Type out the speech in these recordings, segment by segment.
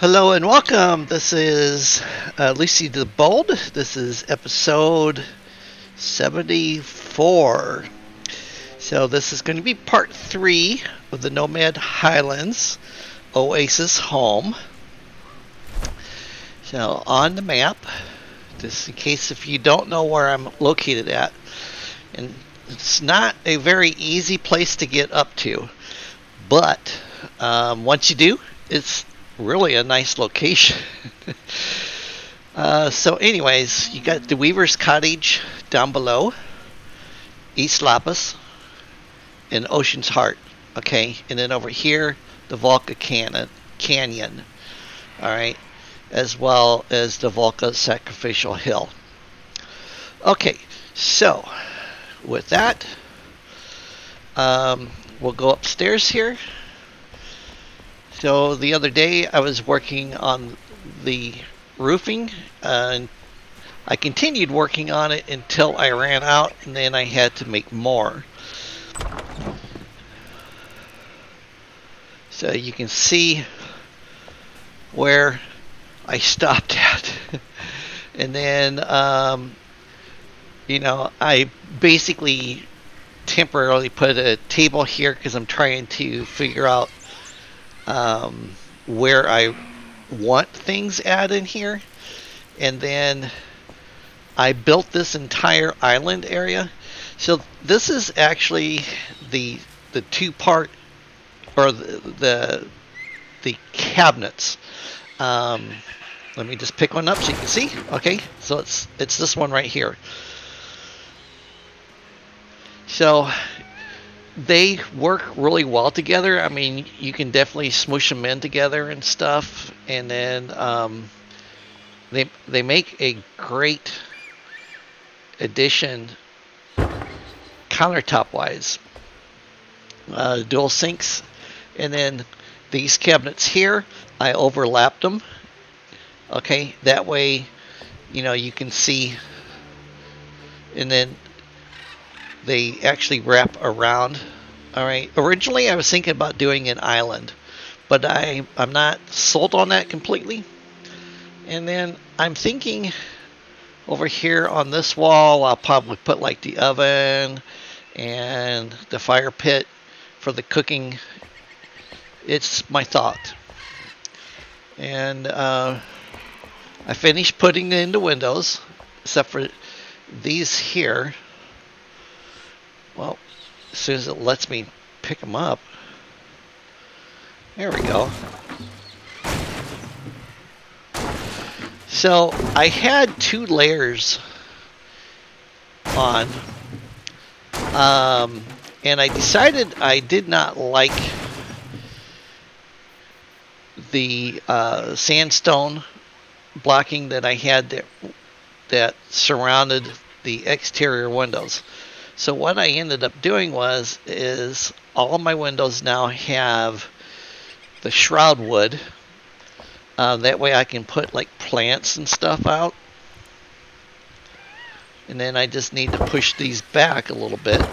Hello and welcome. This is Lucy the Bold. This is episode 74. So, this is going to be part 3 of the Nomad Highlands Oasis home. So, on the map, just in case if you don't know where I'm located at, and it's not a very easy place to get up to, but once you do, it's really a nice location. So, anyways, you got the Weaver's Cottage down below, East Lapis, and Ocean's Heart. Okay, and then over here, the Volca Canyon. All right, as well as the Volca Sacrificial Hill. Okay, so with that, we'll go upstairs here. So the other day I was working on the roofing, and I continued working on it until I ran out, and then I had to make more. So you can see where I stopped at. And then, I basically temporarily put a table here because I'm trying to figure out where I want things at in here. And then I built this entire island area. So this is actually the two-part, or the cabinets. Let me just pick one up so you can see. Okay, so it's this one right here. So they work really well together. I mean, you can definitely smoosh them in together and stuff, and then they make a great addition countertop wise. Dual sinks, and then these cabinets here, I overlapped them. Okay, that way, you can see, and then they actually wrap around. All right, originally I was thinking about doing an island, but I'm not sold on that completely. And then I'm thinking over here on this wall, I'll probably put like the oven and the fire pit for the cooking. It's my thought. And I finished putting it in the windows, except for these here. Well, as soon as it lets me pick them up. There we go. So I had 2 layers on, and I decided I did not like the sandstone blocking that I had that surrounded the exterior windows. So what I ended up doing is all of my windows now have the shroud wood. That way I can put like plants and stuff out. And then I just need to push these back a little bit.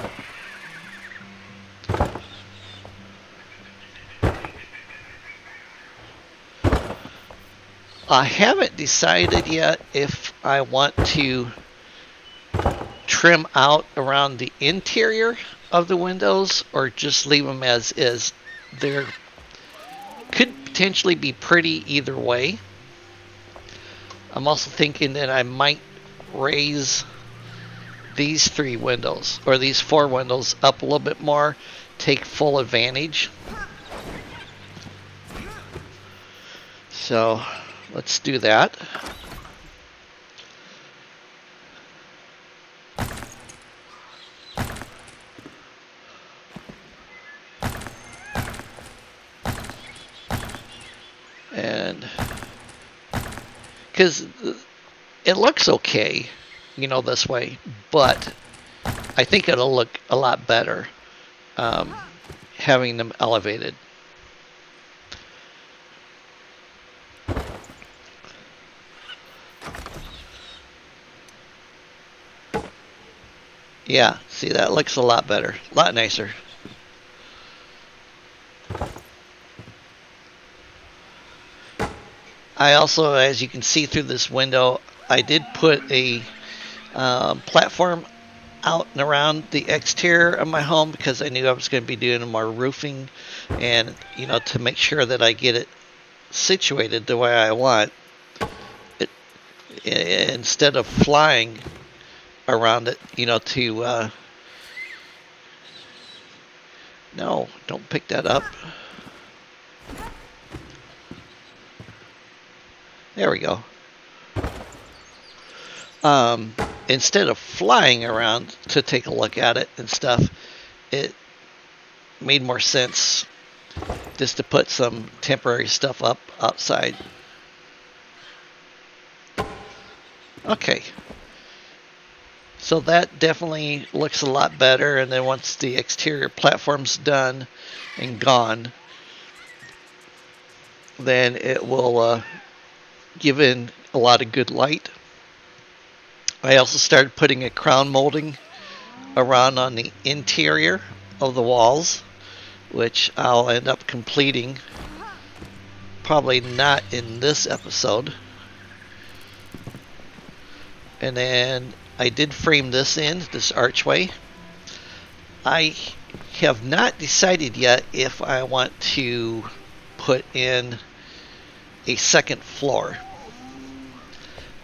I haven't decided yet if I want to trim out around the interior of the windows or just leave them as is. There could potentially be pretty either way. I'm also thinking that I might raise these 3 windows, or these 4 windows, up a little bit more, take full advantage. So let's do that. And because it looks okay, this way, but I think it'll look a lot better having them elevated. Yeah, see, that looks a lot better, a lot nicer. I also, as you can see through this window, I did put a platform out and around the exterior of my home because I knew I was going to be doing more roofing, and to make sure that I get it situated the way I want it, instead of flying around it, to no, don't pick that up. There we go. Instead of flying around to take a look at it and stuff, it made more sense just to put some temporary stuff up outside. Okay. So that definitely looks a lot better, and then once the exterior platform's done and gone, then it will give in a lot of good light. I also started putting a crown molding around on the interior of the walls, which I'll end up completing, probably not in this episode. And then I did frame this archway. I have not decided yet if I want to put in a second floor.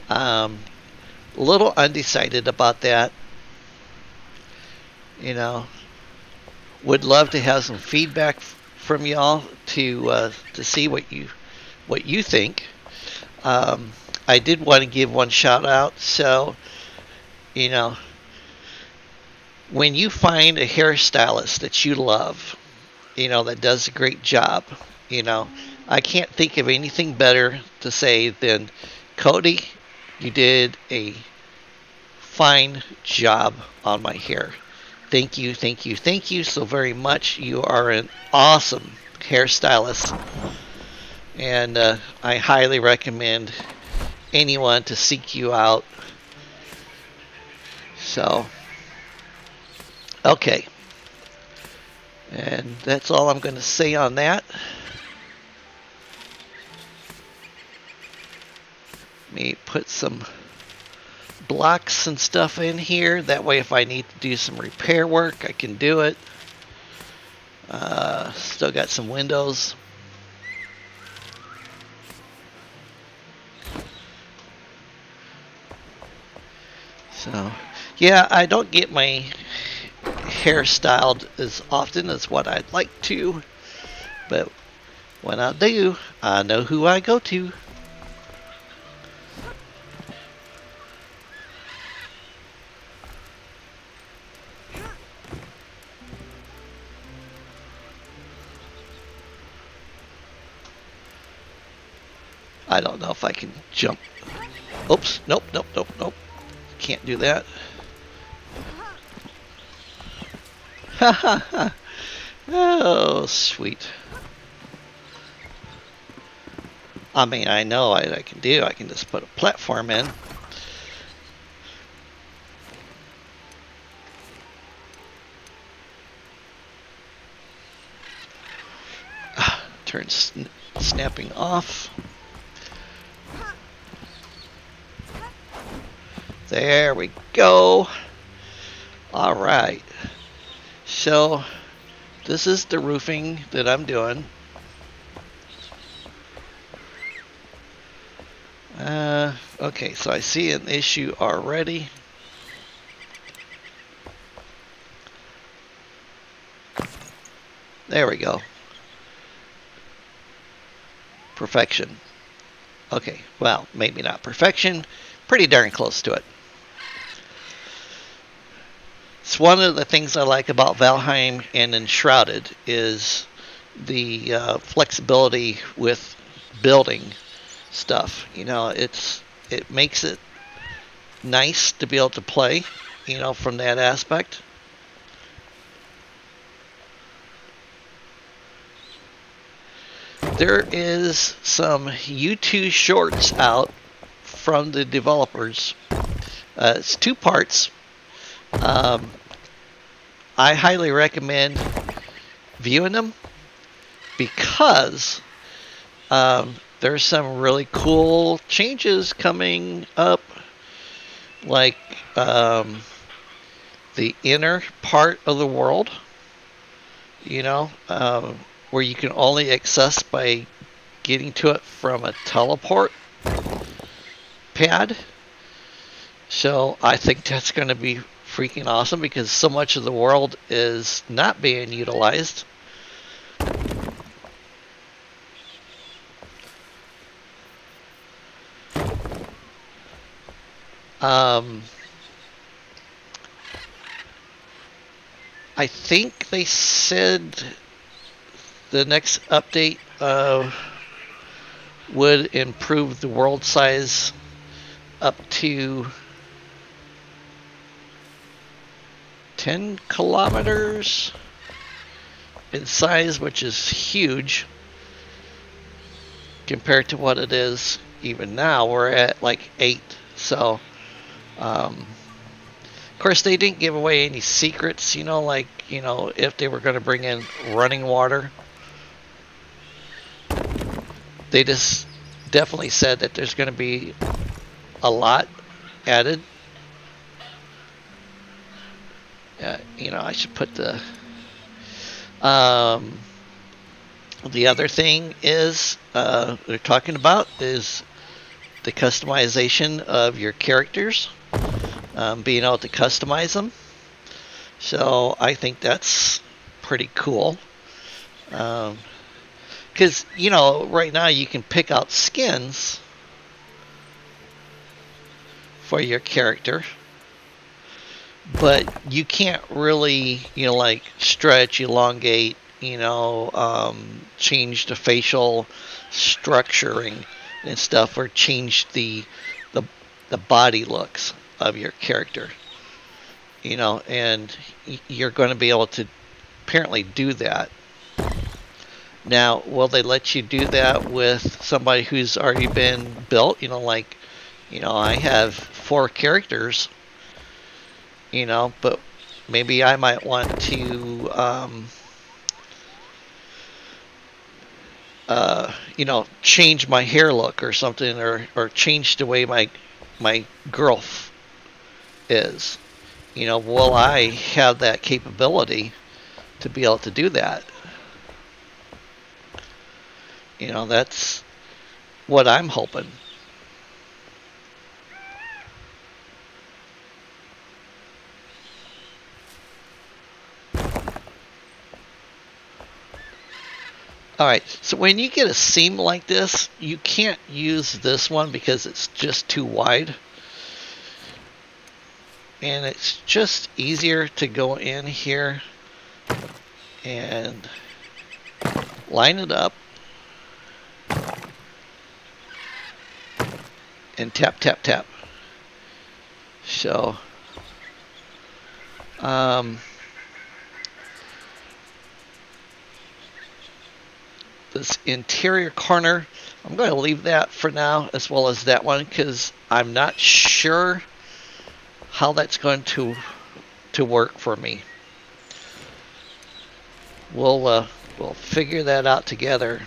A little undecided about that. Would love to have some feedback from y'all to see what you think. I did want to give one shout out. So, when you find a hairstylist that you love, that does a great job, I can't think of anything better to say than, Cody, you did a fine job on my hair. Thank you, thank you, thank you so very much. You are an awesome hairstylist, and I highly recommend anyone to seek you out. So, okay. And that's all I'm going to say on that. Let me put some blocks and stuff in here. That way if I need to do some repair work, I can do it. Still got some windows. So, yeah, I don't get my hair styled as often as what I'd like to, but when I do, I know who I go to. I don't know if I can jump. Oops, nope. Can't do that. Ha ha ha. Oh, sweet. I mean, I know what I can do. I can just put a platform in. Turn snapping off. There we go. All right. So this is the roofing that I'm doing. Okay, so I see an issue already. There we go. Perfection. Okay, well, maybe not perfection. Pretty darn close to it. It's one of the things I like about Valheim and Enshrouded is the flexibility with building stuff. It makes it nice to be able to play, from that aspect. There is some YouTube shorts out from the developers. It's 2 parts. I highly recommend viewing them because there's some really cool changes coming up, like the inner part of the world, you know, where you can only access by getting to it from a teleport pad. So I think that's going to be freaking awesome because so much of the world is not being utilized. Um, I think they said the next update would improve the world size up to 10 kilometers in size, which is huge compared to what it is even now. We're at like 8. So, of course, they didn't give away any secrets, like, if they were going to bring in running water. They just definitely said that there's going to be a lot added. I should put the other thing is they're talking about is the customization of your characters, being able to customize them. So I think that's pretty cool. Because, right now you can pick out skins for your character, but you can't really, like stretch, elongate, change the facial structuring and stuff, or change the body looks of your character, and you're going to be able to apparently do that. Now, will they let you do that with somebody who's already been built? Like, I have 4 characters, but maybe I might want to, change my hair look or something, or change the way my girl is. Will I have that capability to be able to do that? That's what I'm hoping. All right, so when you get a seam like this, you can't use this one because it's just too wide. And it's just easier to go in here and line it up and tap, tap, tap. So, this interior corner, I'm going to leave that for now, as well as that one, because I'm not sure how that's going to work for me. We'll figure that out together.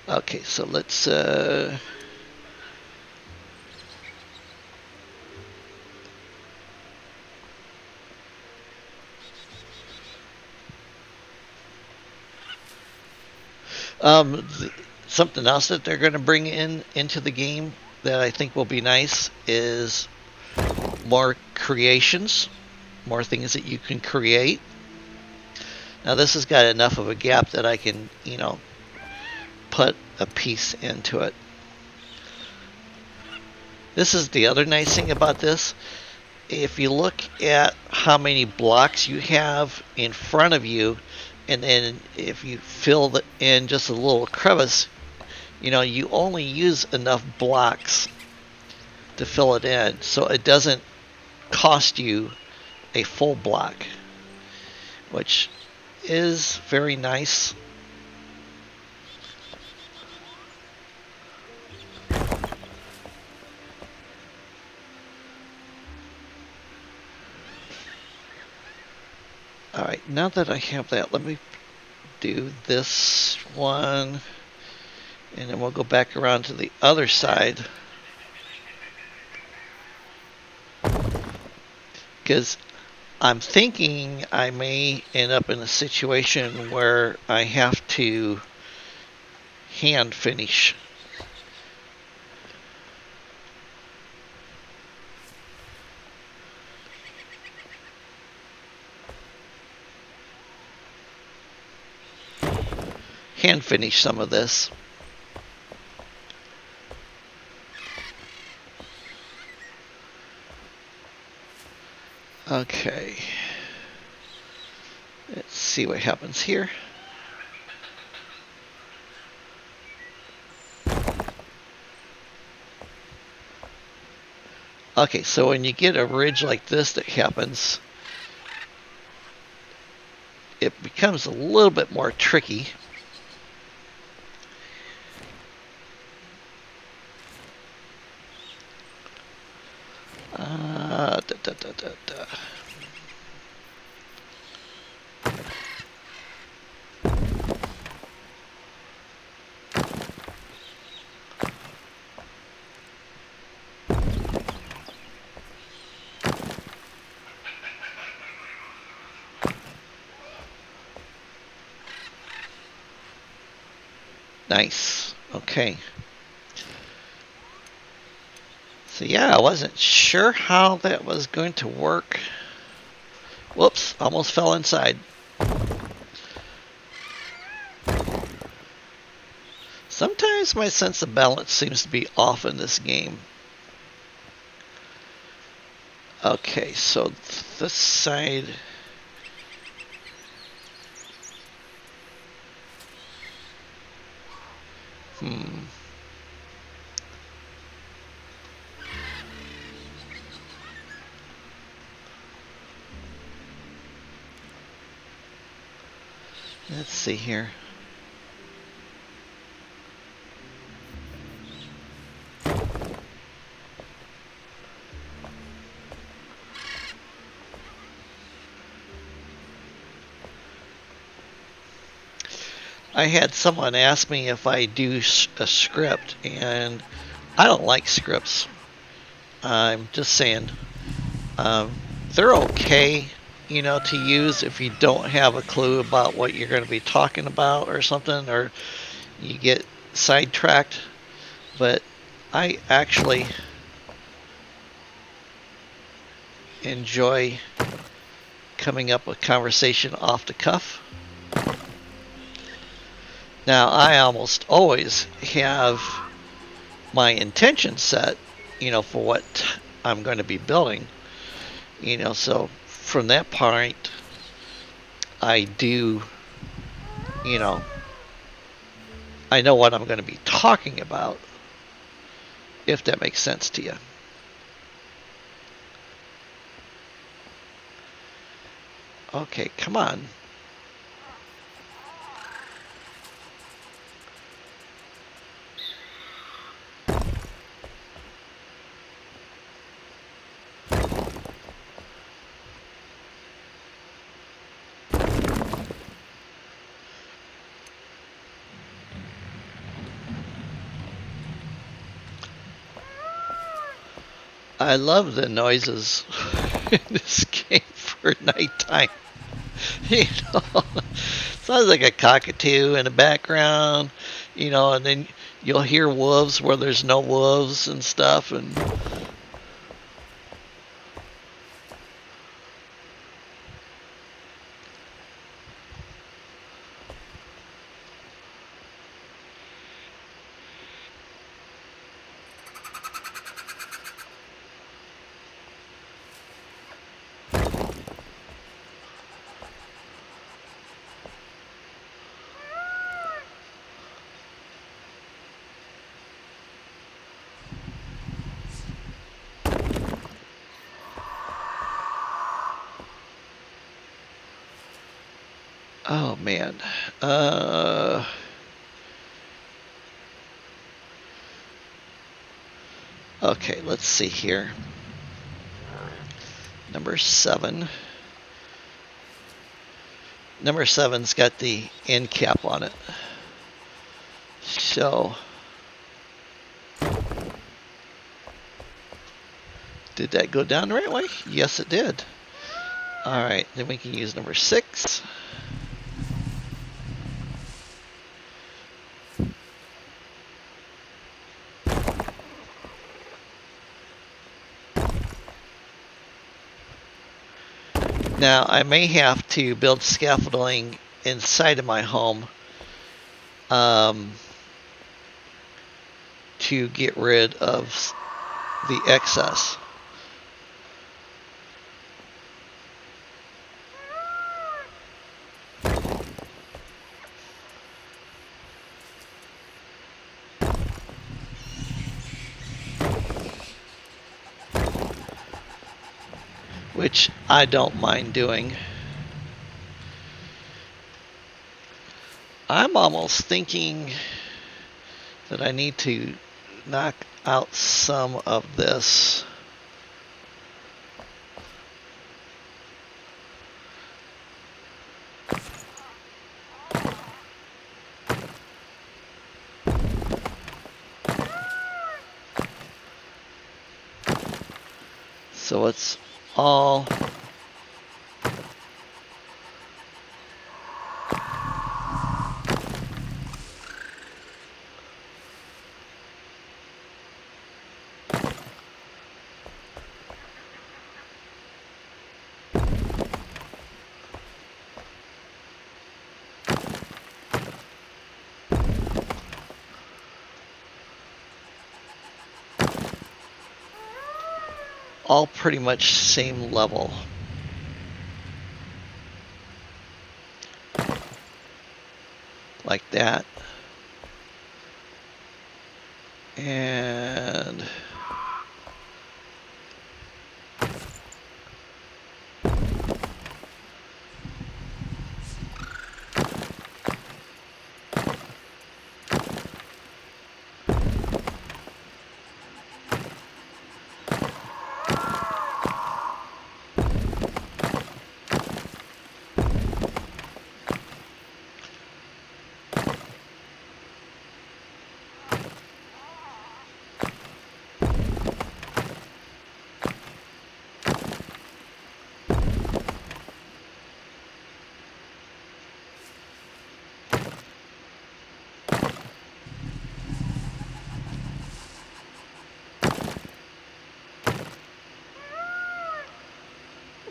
Okay, so let's something else that they're going to bring into the game that I think will be nice is more creations, more things that you can create. Now this has got enough of a gap that I can, put a piece into it. This is the other nice thing about this. If you look at how many blocks you have in front of you, and then if you fill in just a little crevice, you only use enough blocks to fill it in, so it doesn't cost you a full block, which is very nice. now that I have that, let me do this one, and then we'll go back around to the other side. Because I'm thinking I may end up in a situation where I have to hand finish. Hand finish some of this. Okay. Let's see what happens here. Okay, so when you get a ridge like this that happens, it becomes a little bit more tricky. Da, da, da, da, da. Nice. Okay. So yeah, I wasn't sure how that was going to work. Whoops, almost fell inside. Sometimes my sense of balance seems to be off in this game. Okay, so this side. Let's see here. I had someone ask me if I do a script, and I don't like scripts. I'm just saying, they're okay, to use if you don't have a clue about what you're going to be talking about or something, or you get sidetracked. But I actually enjoy coming up with conversation off the cuff. Now, I almost always have my intention set, for what I'm going to be building, so from that point, I do, I know what I'm going to be talking about, if that makes sense to you. Okay, come on. I love the noises in this game for nighttime. Sounds like a cockatoo in the background, and then you'll hear wolves where there's no wolves and stuff, and oh man. Okay, let's see here. Number 7. number 7's got the end cap on it. So, did that go down the right way? Yes, it did. All right, then we can use number 6. Now, I may have to build scaffolding inside of my home to get rid of the excess. Which I don't mind doing. I'm almost thinking that I need to knock out some of this. So it's all pretty much same level. Like that. And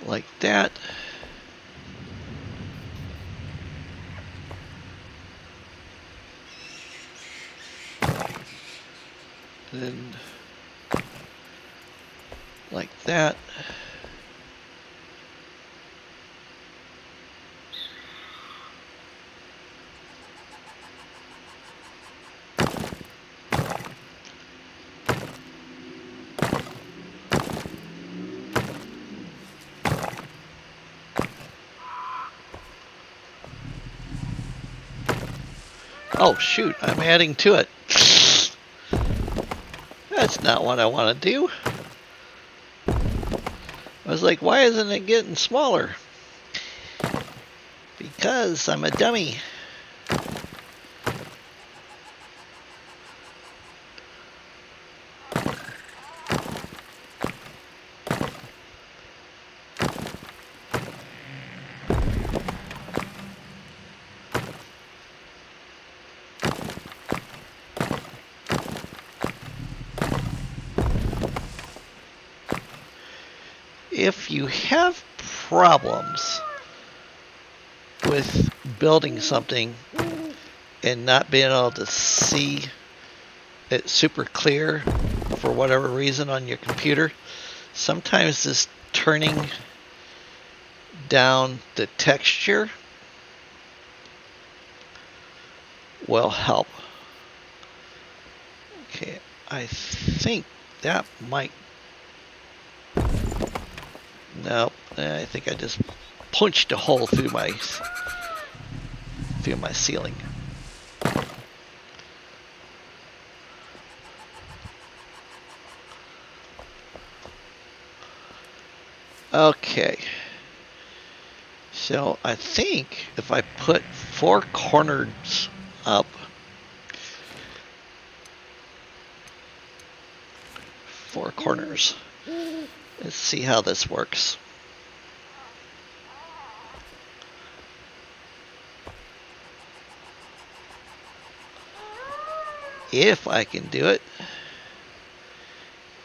like that. Then like that. Oh shoot, I'm adding to it. That's not what I want to do. I was like, why isn't it getting smaller? Because I'm a dummy. If you have problems with building something and not being able to see it super clear for whatever reason on your computer, sometimes this turning down the texture will help. Okay, I think that might... No, I think I just punched a hole through my ceiling. Okay. So I think if I put 4 corners up, 4 corners. Let's see how this works. If I can do it.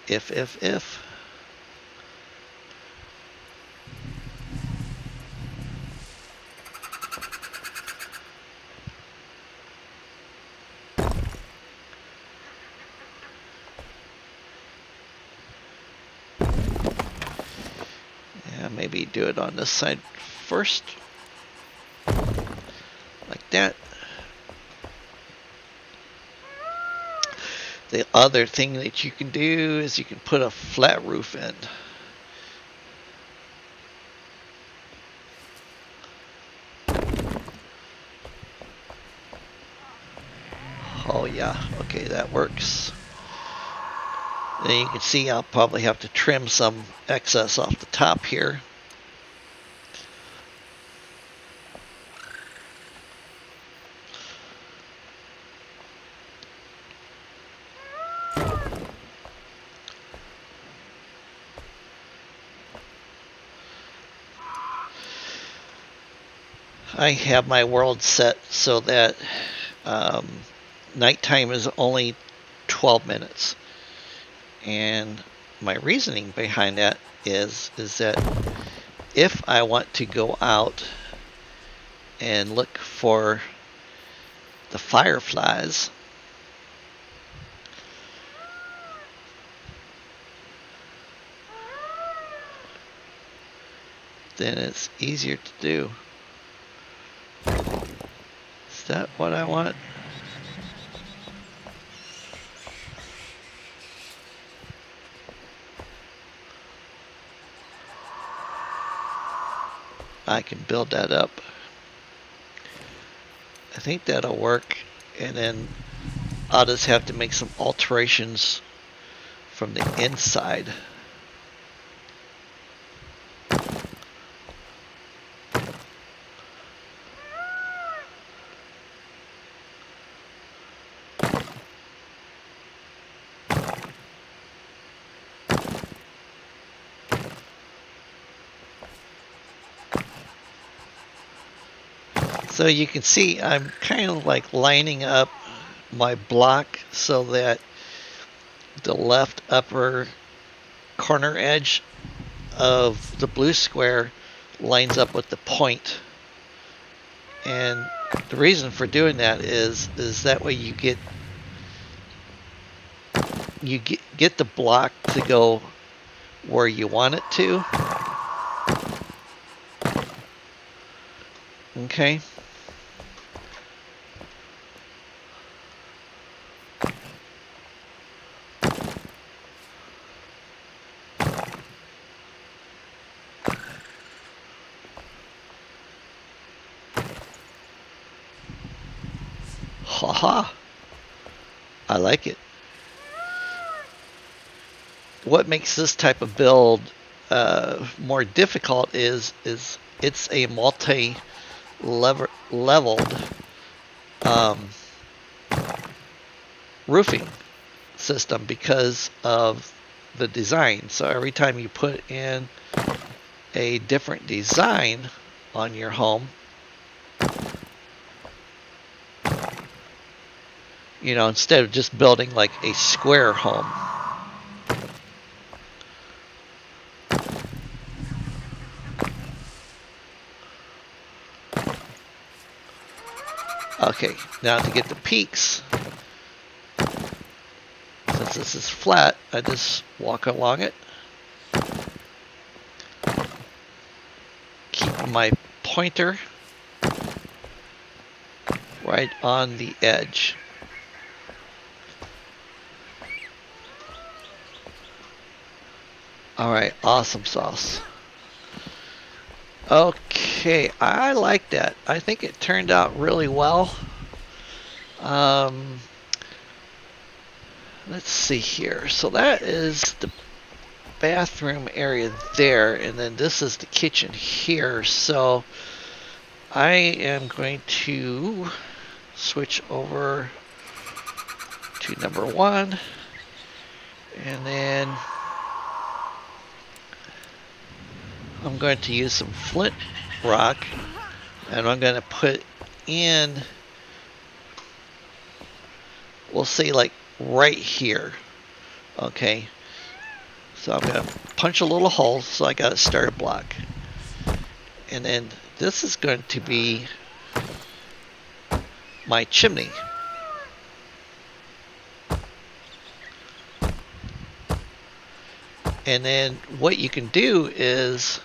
If. Yeah, maybe do it on this side first. Like that. The other thing that you can do is you can put a flat roof in. Oh yeah, okay, that works. Then you can see I'll probably have to trim some excess off the top here. I have my world set so that nighttime is only 12 minutes. And my reasoning behind that is that if I want to go out and look for the fireflies, then it's easier to do. Is that what I want? I can build that up. I think that'll work, and then I'll just have to make some alterations from the inside. So you can see I'm kind of like lining up my block so that the left upper corner edge of the blue square lines up with the point. And the reason for doing that is that way you get the block to go where you want it to. Okay. Haha. I like it. What makes this type of build more difficult is it's a multi-leveled roofing system because of the design. So every time you put in a different design on your home, you know, instead of just building like a square home. Okay, now to get the peaks, since this is flat, I just walk along it. Keep my pointer right on the edge. Alright, awesome sauce. Okay, I like that. I think it turned out really well. Let's see here. So that is the bathroom area there, and then this is the kitchen here. So I am going to switch over to number 1, and then I'm going to use some flint rock, and I'm going to put in, we'll say like right here. Okay, so I'm going to punch a little hole, so I got a starter block, and then this is going to be my chimney. And then what you can do is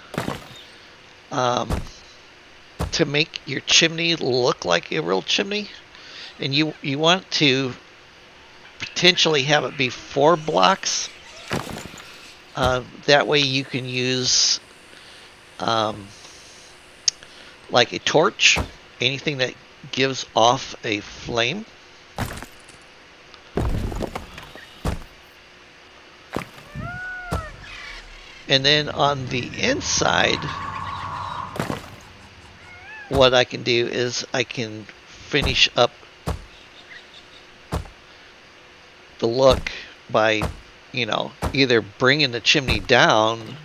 to make your chimney look like a real chimney, and you want to potentially have it be 4 blocks. That way you can use like a torch, anything that gives off a flame. And then on the inside, what I can do is I can finish up the look by, you know, either bringing the chimney down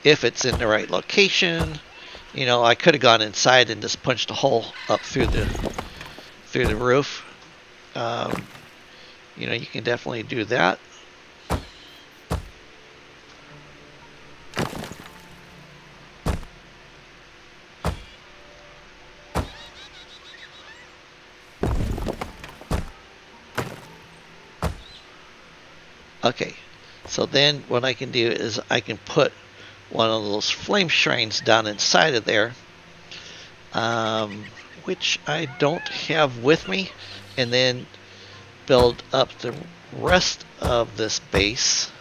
if it's in the right location. You know, I could have gone inside and just punched a hole up through the roof. You know, you can definitely do that. Okay, so then what I can do is I can put one of those flame shrines down inside of there, which I don't have with me, and then build up the rest of this base.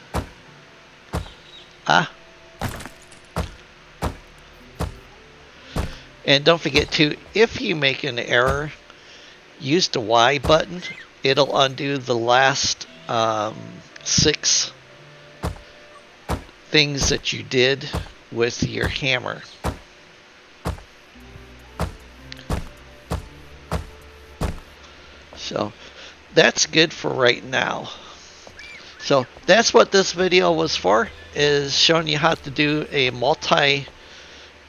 And don't forget to, if you make an error, use the Y button. It'll undo the last 6 things that you did with your hammer. So that's good for right now. So that's what this video was for, is showing you how to do a multi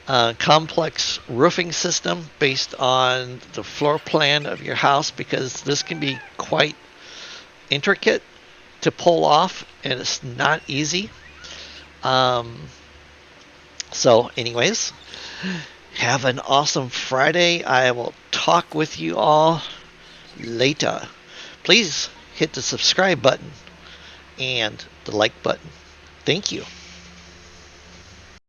complex roofing system based on the floor plan of your house, because this can be quite intricate to pull off and it's not easy. So anyways, have an awesome Friday. I will talk with you all later. Please hit the subscribe button and the like button. Thank you.